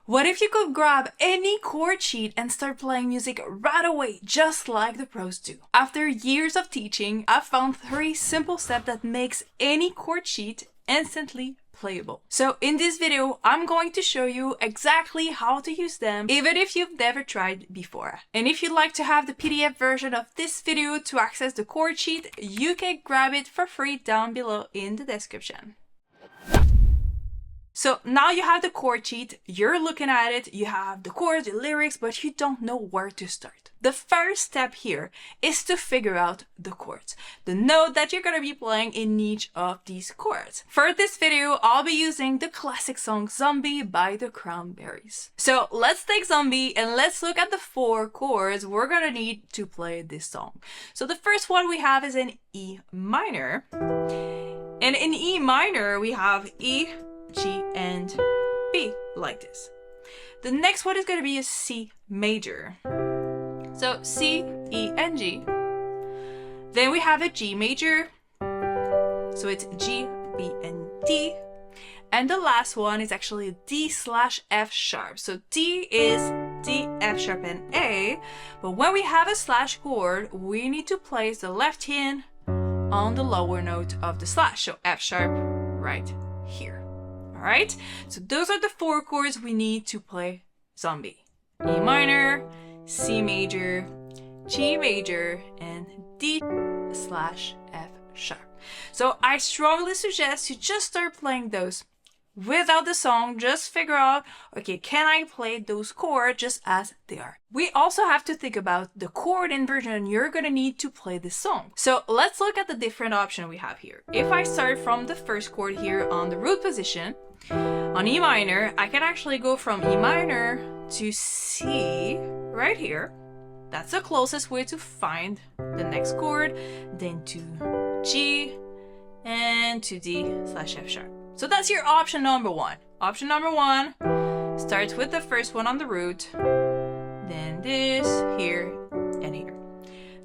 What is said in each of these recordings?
What if you could grab any chord sheet and start playing music right away, just like the pros do? After years of teaching, I've found 3 simple steps that makes any chord sheet instantly playable. So in this video, I'm going to show you exactly how to use them, even if you've never tried before. And if you'd like to have the PDF version of this video to access the chord sheet, you can grab it for free down below in the description. So now you have the chord sheet, you're looking at it, you have the chords, the lyrics, but you don't know where to start. The first step here is to figure out the chords, the note that you're going to be playing in each of these chords. For this video, I'll be using the classic song Zombie by the Cranberries. So let's take Zombie and let's look at the 4 chords we're going to need to play this song. So the first one we have is in E minor. And in E minor, we have E, G, and B, like this. The next one is going to be a C major. So C, E, and G. Then we have a G major. So it's G, B, and D. And the last one is actually a D/F sharp. So D is D, F sharp, and A. But when we have a slash chord, we need to place the left hand on the lower note of the slash. So F sharp right here. Alright, so those are the 4 chords we need to play Zombie. E minor, C major, G major, and D/F sharp. So I strongly suggest you just start playing those without the song. Just figure out, okay, can I play those chords just as they are? We also have to think about the chord inversion you're gonna need to play this song. So let's look at the different options we have here. If I start from the first chord here on the root position, on E minor, I can actually go from E minor to C right here. That's the closest way to find the next chord, then to G, and to D/F sharp. So that's your option number 1. Option number 1 starts with the first one on the root, then this, here, and here.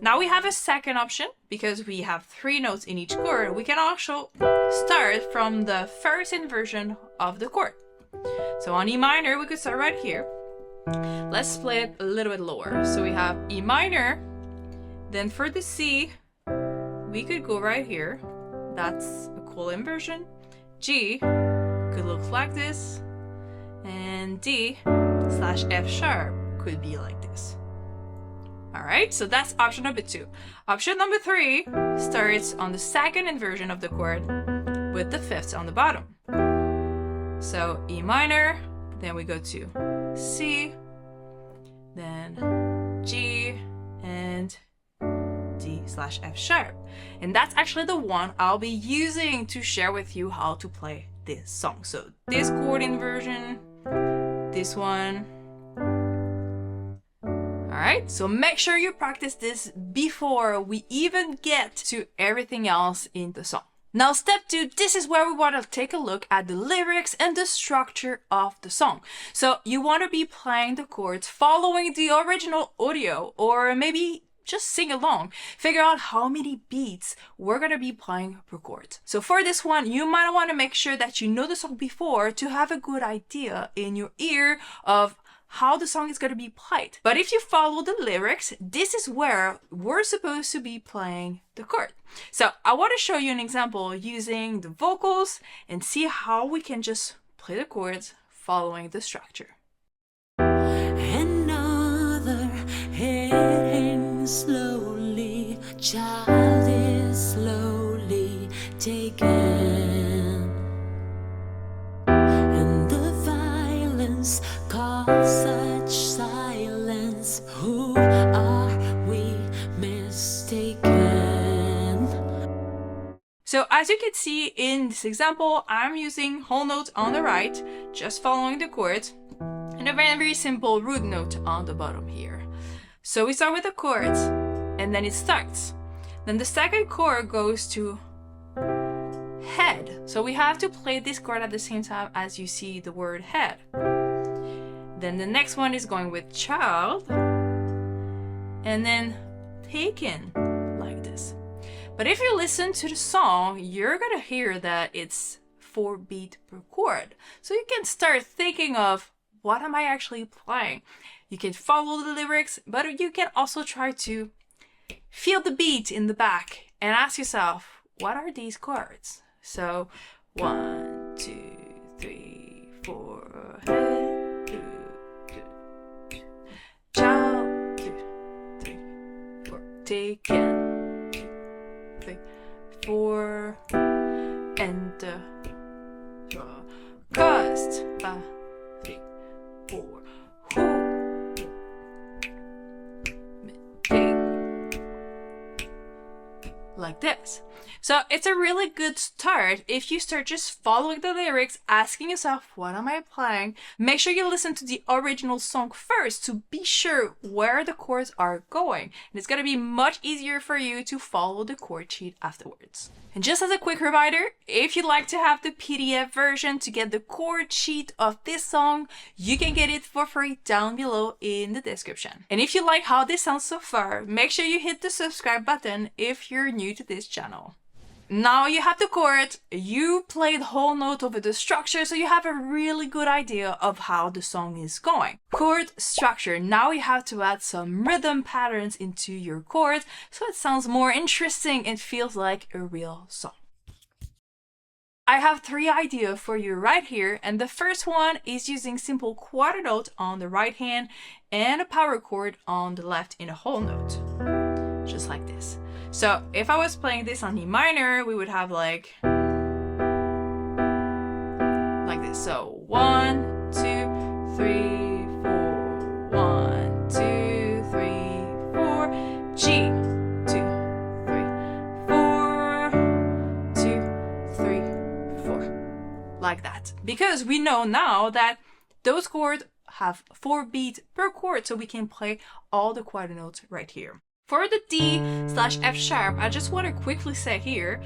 Now we have a second option, because we have 3 notes in each chord. We can also start from the first inversion of the chord. So on E minor, we could start right here. Let's play it a little bit lower. So we have E minor, then for the C, we could go right here. That's a cool inversion. G could look like this, and D/F sharp could be like this. Alright, so that's option number 2. Option number 3 starts on the second inversion of the chord with the 5th on the bottom. So E minor, then we go to C, then G, and D/F sharp. And that's actually the one I'll be using to share with you how to play this song. So this chord inversion, this one. Alright, so make sure you practice this before we even get to everything else in the song. Now step 2, this is where we want to take a look at the lyrics and the structure of the song. So you want to be playing the chords following the original audio, or maybe just sing along. Figure out how many beats we're going to be playing per chord. So for this one, you might want to make sure that you know the song before to have a good idea in your ear of how the song is going to be played. But if you follow the lyrics, this is where we're supposed to be playing the chord. So I want to show you an example using the vocals and see how we can just play the chords following the structure. Another heading slowly, child is slowly taken, and the violence caused such silence. Who are we mistaken? So as you can see in this example, I'm using whole notes on the right, just following the chords, and a very simple root note on the bottom here. So we start with the chords, and then it starts. Then the second chord goes to head. So we have to play this chord at the same time as you see the word head. Then the next one is going with child, and then taken, like this. But if you listen to the song, you're gonna hear that it's 4 beats per chord. So you can start thinking of what am I actually playing? You can follow the lyrics, but you can also try to feel the beat in the back and ask yourself, what are these chords? So 1, 2, 3, 4, hey, 2, 2, child, 2, 3, 4, taken, 2, 3, 4, and cost, 3, 4, who, like this. So it's a really good start if you start just following the lyrics, asking yourself, what am I playing? Make sure you listen to the original song first to be sure where the chords are going. And it's going to be much easier for you to follow the chord sheet afterwards. And just as a quick reminder, if you'd like to have the PDF version to get the chord sheet of this song, you can get it for free down below in the description. And if you like how this sounds so far, make sure you hit the subscribe button if you're new to this channel. Now you have the chord, you play the whole note over the structure, so you have a really good idea of how the song is going. Chord structure. Now you have to add some rhythm patterns into your chords so it sounds more interesting and feels like a real song. I have 3 ideas for you right here, and the first one is using simple quarter note on the right hand and a power chord on the left in a whole note, just like this. So if I was playing this on E minor, we would have like this. So 1, 2, 3, 4, 1, 2, 3, 4, G, 2, 3, 4, 2, 3, 4, like that. Because we know now that those chords have 4 beats per chord, so we can play all the quarter notes right here. For the D/F sharp, I just want to quickly say here,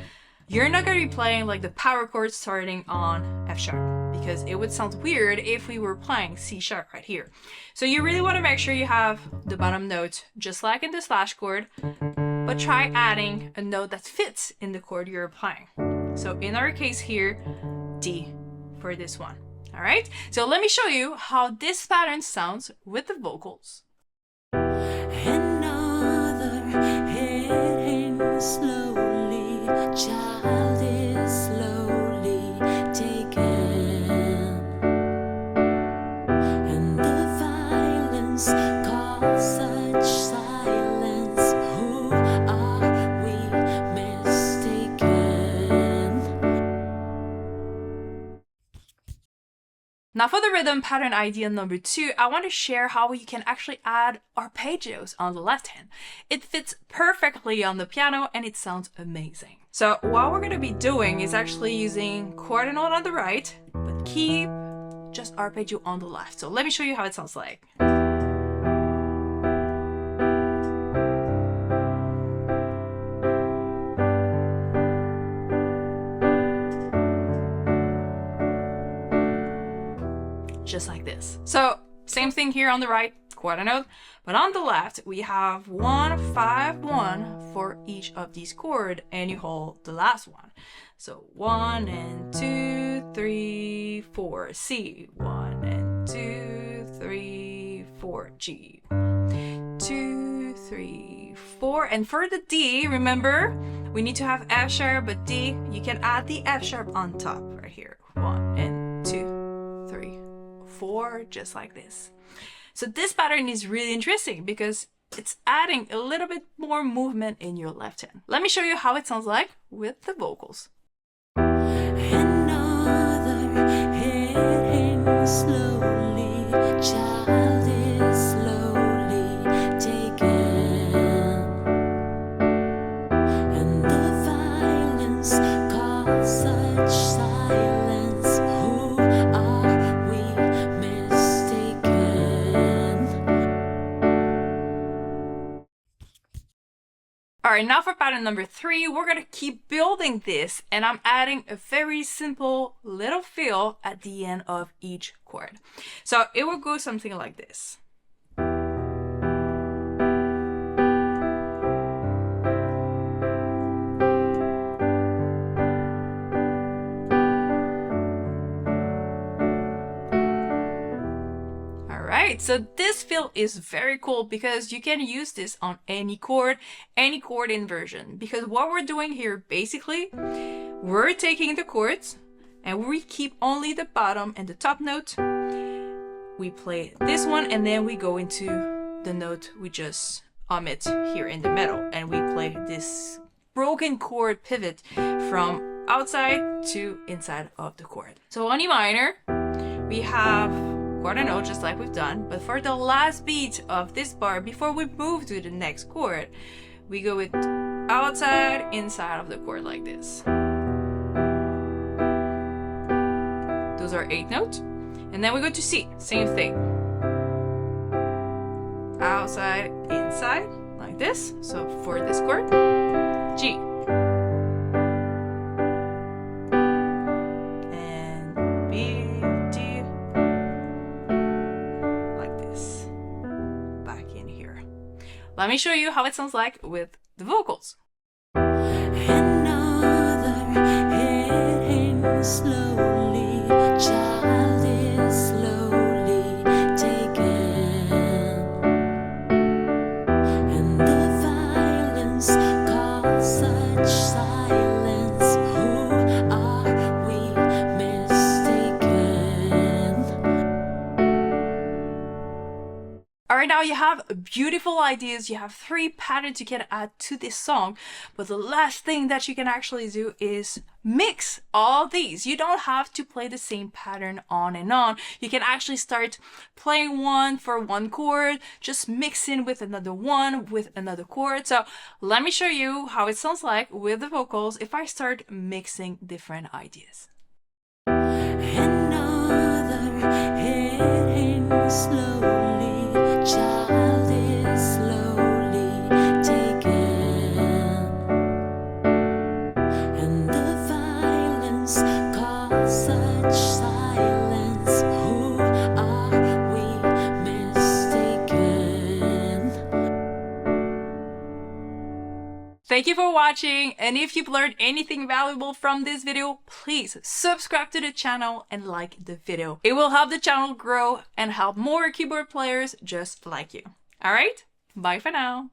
you're not going to be playing like the power chord starting on F sharp, because it would sound weird if we were playing C sharp right here. So you really want to make sure you have the bottom note, just like in the slash chord, but try adding a note that fits in the chord you're playing. So in our case here, D for this one. All right, so let me show you how this pattern sounds with the vocals. Slowly, child is slowly taken, and the violence caused such silence. Who are we mistaken? Now for the rhythm pattern idea number 2, I want to share how you can actually add arpeggios on the left hand. It fits perfectly on the piano and it sounds amazing. So what we're going to be doing is actually using quarter note on the right, but keep just arpeggio on the left. So let me show you how it sounds like. Just like this. So same thing here on the right, quarter note, but on the left we have 1, 5, 1 for each of these chords, and you hold the last one. So 1 and 2, 3, 4, C, 1 and 2, 3, 4, G, 2, 3, 4, and for the D, remember we need to have F sharp, but D, you can add the F sharp on top right here. 1 and 2, 3, 4, just like this. So this pattern is really interesting because it's adding a little bit more movement in your left hand. Let me show you how it sounds like with the vocals. Another hitting slowly, child is slowly taken, and the violence caused such silence. Who are we mistaken? Alright, now for pattern number 3, we're going to keep building this, and I'm adding a very simple little fill at the end of each chord. So it will go something like this. Alright, so this fill is very cool because you can use this on any chord inversion. Because what we're doing here, basically, we're taking the chords and we keep only the bottom and the top note. We play this one and then we go into the note we just omit here in the middle. And we play this broken chord pivot from outside to inside of the chord. So on E minor, we have chord and note just like we've done, but for the last beat of this bar, before we move to the next chord, we go with outside, inside of the chord like this. Those are 8 notes. And then we go to C, same thing. Outside, inside, like this. So for this chord, G. Let me show you how it sounds like with the vocals. Another hitting slowly, child is slowly taken, and the violence caused such silence. Who are we mistaken? Alright, now you have beautiful ideas, you have 3 patterns you can add to this song, but the last thing that you can actually do is mix all these. You don't have to play the same pattern on and on. You can actually start playing one for one chord, just mix in with another one with another chord. So let me show you how it sounds like with the vocals if I start mixing different ideas. Another hitting slowly, child is slowly taken, and the violence caused such silence. Who are we mistaken? Thank you for watching, and if you've learned anything valuable from this video, please subscribe to the channel and like the video. It will help the channel grow and help more keyboard players just like you. Alright, bye for now.